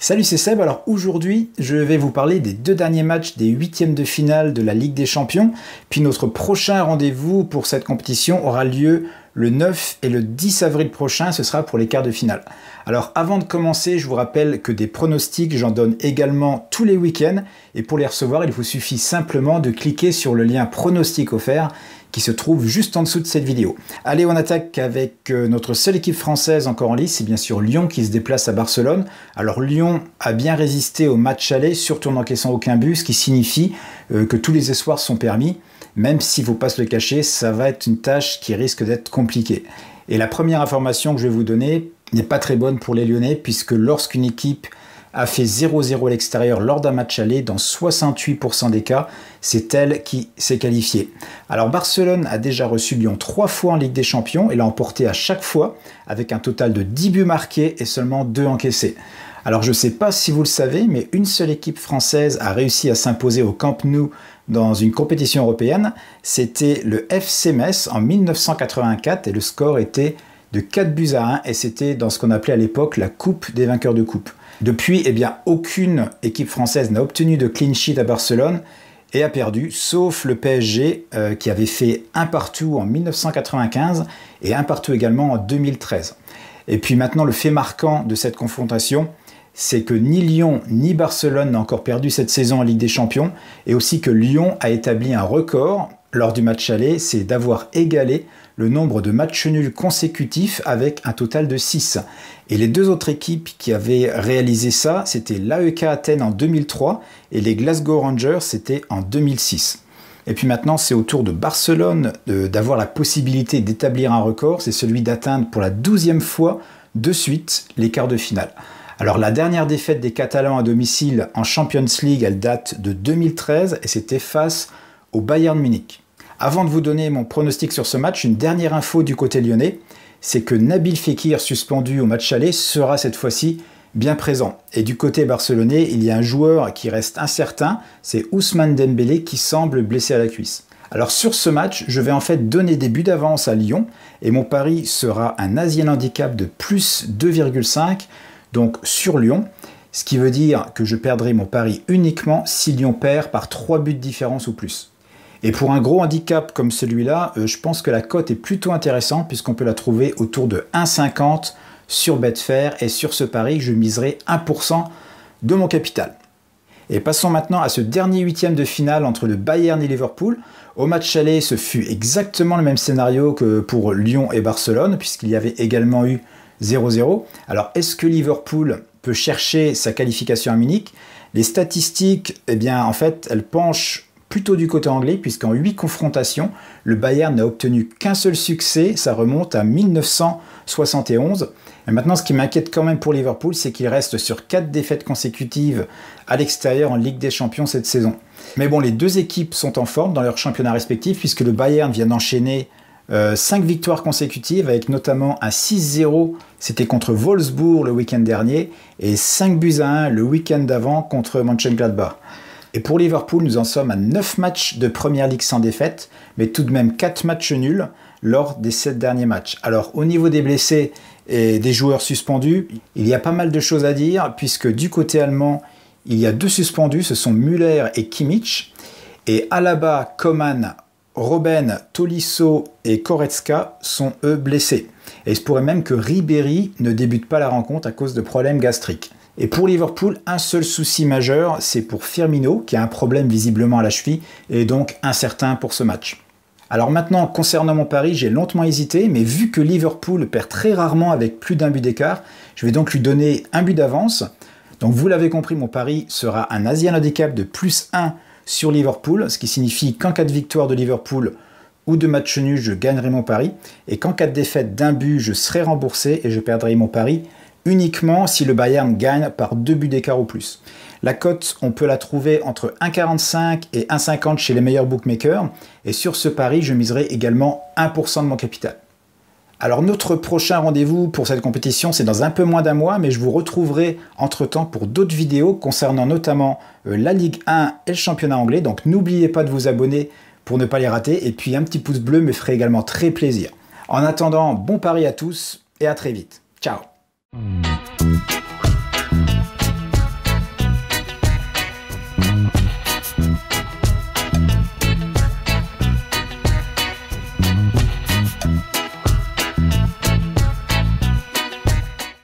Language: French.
Salut, c'est Seb. Alors aujourd'hui, je vais vous parler des deux derniers matchs des huitièmes de finale de la Ligue des Champions. Puis notre prochain rendez-vous pour cette compétition aura lieu le 9 et le 10 avril prochain, ce sera pour les quarts de finale. Alors avant de commencer, je vous rappelle que des pronostics, j'en donne également tous les week-ends. Et pour les recevoir, il vous suffit simplement de cliquer sur le lien pronostic offert qui se trouve juste en dessous de cette vidéo. Allez, on attaque avec notre seule équipe française encore en lice, c'est bien sûr Lyon qui se déplace à Barcelone. Alors Lyon a bien résisté au match aller, surtout en n'encaissant aucun but, ce qui signifie que tous les espoirs sont permis. Même s'il ne faut pas se le cacher, ça va être une tâche qui risque d'être compliquée. Et la première information que je vais vous donner n'est pas très bonne pour les Lyonnais, puisque lorsqu'une équipe a fait 0-0 à l'extérieur lors d'un match aller, dans 68% des cas, c'est elle qui s'est qualifiée. Alors Barcelone a déjà reçu Lyon 3 fois en Ligue des Champions et l'a emporté à chaque fois avec un total de 10 buts marqués et seulement 2 encaissés. Alors je ne sais pas si vous le savez, mais une seule équipe française a réussi à s'imposer au Camp Nou dans une compétition européenne. C'était le FC Metz en 1984 et le score était de 4 buts à 1 et c'était dans ce qu'on appelait à l'époque la Coupe des vainqueurs de coupe. Depuis, eh bien, aucune équipe française n'a obtenu de clean sheet à Barcelone et a perdu, sauf le PSG qui avait fait un partout en 1995 et un partout également en 2013. Et puis maintenant, le fait marquant de cette confrontation, c'est que ni Lyon ni Barcelone n'ont encore perdu cette saison en Ligue des Champions et aussi que Lyon a établi un record lors du match aller, c'est d'avoir égalé le nombre de matchs nuls consécutifs avec un total de 6. Et les deux autres équipes qui avaient réalisé ça, c'était l'AEK Athènes en 2003 et les Glasgow Rangers, c'était en 2006. Et puis maintenant, c'est au tour de Barcelone d'avoir la possibilité d'établir un record, c'est celui d'atteindre pour la 12e fois de suite les quarts de finale. Alors la dernière défaite des Catalans à domicile en Champions League, elle date de 2013 et c'était face au Bayern Munich. Avant de vous donner mon pronostic sur ce match, une dernière info du côté lyonnais, c'est que Nabil Fekir, suspendu au match aller, sera cette fois-ci bien présent. Et du côté barcelonais, il y a un joueur qui reste incertain, c'est Ousmane Dembélé qui semble blessé à la cuisse. Alors sur ce match, je vais en fait donner des buts d'avance à Lyon et mon pari sera un Asian Handicap de plus 2,5, donc sur Lyon, ce qui veut dire que je perdrai mon pari uniquement si Lyon perd par 3 buts de différence ou plus. Et pour un gros handicap comme celui-là, je pense que la cote est plutôt intéressante puisqu'on peut la trouver autour de 1,50 sur Betfair et sur ce pari, je miserai 1% de mon capital. Et passons maintenant à ce dernier huitième de finale entre le Bayern et Liverpool. Au match aller, ce fut exactement le même scénario que pour Lyon et Barcelone puisqu'il y avait également eu 0-0. Alors est-ce que Liverpool peut chercher sa qualification à Munich? Les statistiques, eh bien en fait, elles penchent plutôt du côté anglais, puisqu'en 8 confrontations, le Bayern n'a obtenu qu'un seul succès, ça remonte à 1971. Et maintenant, ce qui m'inquiète quand même pour Liverpool, c'est qu'il reste sur 4 défaites consécutives à l'extérieur en Ligue des Champions cette saison. Mais bon, les deux équipes sont en forme dans leurs championnats respectifs, puisque le Bayern vient d'enchaîner 5 victoires consécutives, avec notamment un 6-0, c'était contre Wolfsburg le week-end dernier, et 5 buts à 1 le week-end d'avant contre Mönchengladbach. Et pour Liverpool, nous en sommes à 9 matchs de Première Ligue sans défaite, mais tout de même 4 matchs nuls lors des 7 derniers matchs. Alors au niveau des blessés et des joueurs suspendus, il y a pas mal de choses à dire, puisque du côté allemand, il y a 2 suspendus, ce sont Müller et Kimmich, et Alaba, Coman, Robben, Tolisso et Goretzka sont eux blessés. Et il se pourrait même que Ribéry ne débute pas la rencontre à cause de problèmes gastriques. Et pour Liverpool, un seul souci majeur, c'est pour Firmino, qui a un problème visiblement à la cheville, et donc incertain pour ce match. Alors maintenant, concernant mon pari, j'ai longuement hésité, mais vu que Liverpool perd très rarement avec plus d'un but d'écart, je vais donc lui donner un but d'avance. Donc vous l'avez compris, mon pari sera un Asian Handicap de plus 1 sur Liverpool, ce qui signifie qu'en cas de victoire de Liverpool ou de match nul, je gagnerai mon pari, et qu'en cas de défaite d'un but, je serai remboursé et je perdrai mon pari uniquement si le Bayern gagne par 2 buts d'écart ou plus. La cote, on peut la trouver entre 1,45 et 1,50 chez les meilleurs bookmakers. Et sur ce pari, je miserai également 1% de mon capital. Alors notre prochain rendez-vous pour cette compétition, c'est dans un peu moins d'un mois, mais je vous retrouverai entre-temps pour d'autres vidéos concernant notamment la Ligue 1 et le championnat anglais. Donc n'oubliez pas de vous abonner pour ne pas les rater. Et puis un petit pouce bleu me ferait également très plaisir. En attendant, bon pari à tous et à très vite. Ciao!